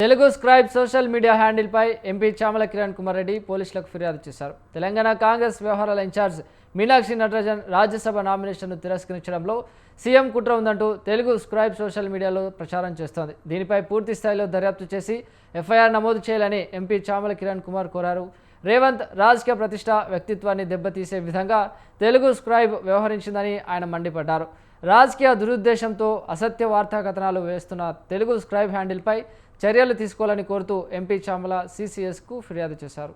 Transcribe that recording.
Telugu Scribe social media హ్యాండిల్పై MP Chamala Kiran Kumar Reddy పోలీసులకు ఫిర్యాదు చేశారు. తెలంగాణ కాంగ్రెస్ వ్యవహారాల ఇన్ఛార్జ్ మీనాక్షి నటరాజన్ రాజ్యసభ నామినేషన్ను తిరస్కరించడంలో సీఎం కుట్ర ఉందంటూ తెలుగు స్క్రైబ్ సోషల్ మీడియాలో ప్రచారం చేస్తోంది. దీనిపై పూర్తి స్థాయిలో దర్యాప్తు చేసి ఎఫ్ఐఆర్ నమోదు చేయాలని ఎంపీ చామల కిరణ్ కుమార్ కోరారు. రేవంత్ రాజకీయ ప్రతిష్ట వ్యక్తిత్వాన్ని దెబ్బతీసే విధంగా తెలుగు స్క్రైబ్ వ్యవహరించిందని ఆయన మండిపడ్డారు. రాజకీయ దురుద్దేశంతో అసత్య వార్తా కథనాలు వేస్తున్న తెలుగు స్క్రైబ్ హ్యాండిల్పై చర్యలు తీసుకోవాలని కోరుతూ ఎంపీ చామల సీసీఎస్కు ఫిర్యాదు చేశారు.